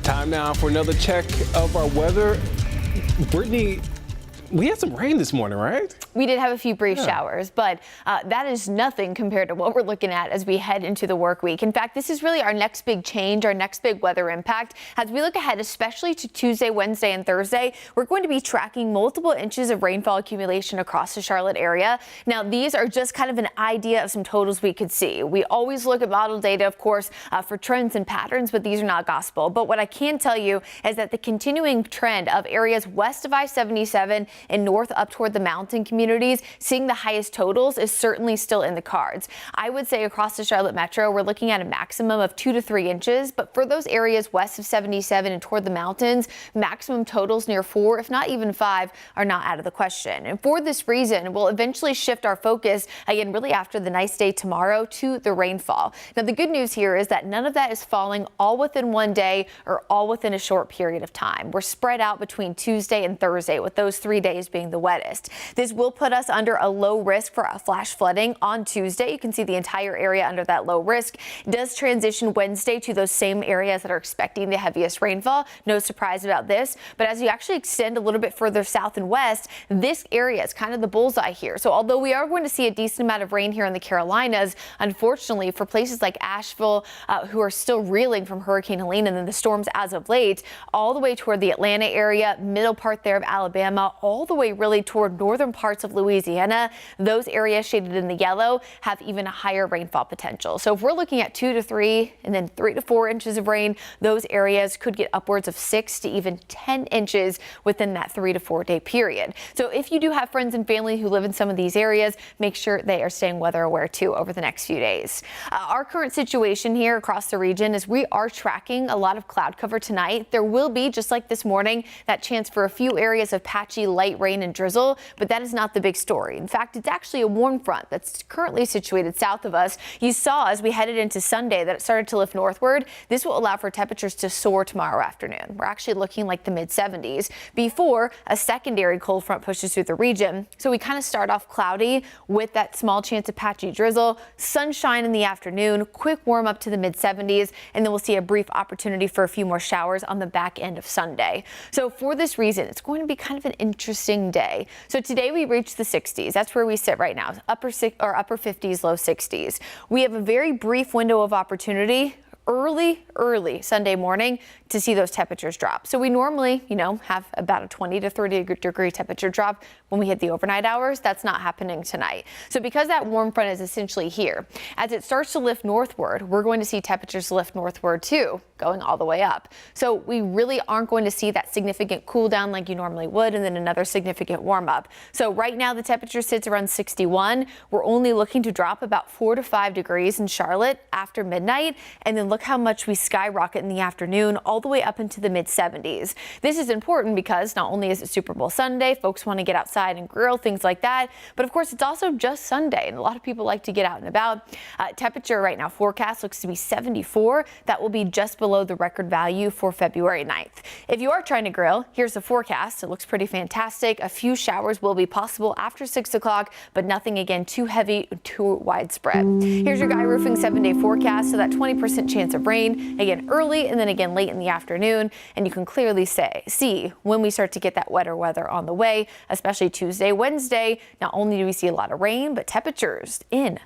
Time now for another check of our weather. Brittany, we had some rain this morning, right? We did have a few brief showers, but that is nothing compared to what we're looking at as we head into the work week. In fact, this is really our next big change, our next big weather impact. As we look ahead, especially to Tuesday, Wednesday, and Thursday, we're going to be tracking multiple inches of rainfall accumulation across the Charlotte area. Now, these are just kind of an idea of some totals we could see. We always look at model data, of course, for trends and patterns, but these are not gospel. But what I can tell you is that the continuing trend of areas west of I-77 and north up toward the mountain communities, seeing the highest totals is certainly still in the cards. I would say across the Charlotte metro, we're looking at a maximum of 2 to 3 inches. But for those areas west of 77 and toward the mountains, maximum totals near 4, if not even 5, are not out of the question. And for this reason, we'll eventually shift our focus again, really after the nice day tomorrow, to the rainfall. Now, the good news here is that none of that is falling all within one day or all within a short period of time. We're spread out between Tuesday and Thursday, with those 3 days being the wettest. This will put us under a low risk for a flash flooding on Tuesday. You can see the entire area under that low risk. It does transition Wednesday to those same areas that are expecting the heaviest rainfall. No surprise about this. But as you actually extend a little bit further south and west, this area is kind of the bullseye here. So although we are going to see a decent amount of rain here in the Carolinas, unfortunately for places like Asheville, who are still reeling from Hurricane Helene and then the storms as of late, all the way toward the Atlanta area, middle part there of Alabama, all the way really toward northern parts of Louisiana, those areas shaded in the yellow have even a higher rainfall potential. So if we're looking at 2 to 3 and then 3 to 4 inches of rain, those areas could get upwards of 6 to even 10 inches within that 3 to 4 day period. So if you do have friends and family who live in some of these areas, make sure they are staying weather aware too over the next few days. Our current situation here across the region is we are tracking a lot of cloud cover tonight. There will be, just like this morning, that chance for a few areas of patchy light rain and drizzle, but that is not the big story. In fact, it's actually a warm front that's currently situated south of us. You saw as we headed into Sunday that it started to lift northward. This will allow for temperatures to soar tomorrow afternoon. We're actually looking like the mid 70s before a secondary cold front pushes through the region. So we kind of start off cloudy with that small chance of patchy drizzle, sunshine in the afternoon, quick warm up to the mid 70s, and then we'll see a brief opportunity for a few more showers on the back end of Sunday. So for this reason, it's going to be kind of an interesting day. So today we reached the 60s. That's where we sit right now, upper 50s, low 60s. We have a very brief window of opportunity early Sunday morning to see those temperatures drop. So we normally, have about a 20 to 30 degree temperature drop when we hit the overnight hours. That's not happening tonight. So because that warm front is essentially here, as it starts to lift northward, we're going to see temperatures lift northward too, going all the way up. So we really aren't going to see that significant cool down like you normally would, and then another significant warm up. So right now the temperature sits around 61. We're only looking to drop about 4 to 5 degrees in Charlotte after midnight, and then look how much we skyrocket in the afternoon, all the way up into the mid 70s. This is important because not only is it Super Bowl Sunday, folks want to get outside and grill, things like that, but of course it's also just Sunday and a lot of people like to get out and about. Temperature right now forecast looks to be 74. That will be just below the record value for February 9th. If you are trying to grill, here's the forecast. It looks pretty fantastic. A few showers will be possible after 6 o'clock, but nothing again too heavy, too widespread. Here's your Guy Roofing 7-day forecast. So that 20% chance of rain again early and then again late in the afternoon, and you can clearly see when we start to get that wetter weather on the way, especially Tuesday, Wednesday. Not only do we see a lot of rain, but temperatures in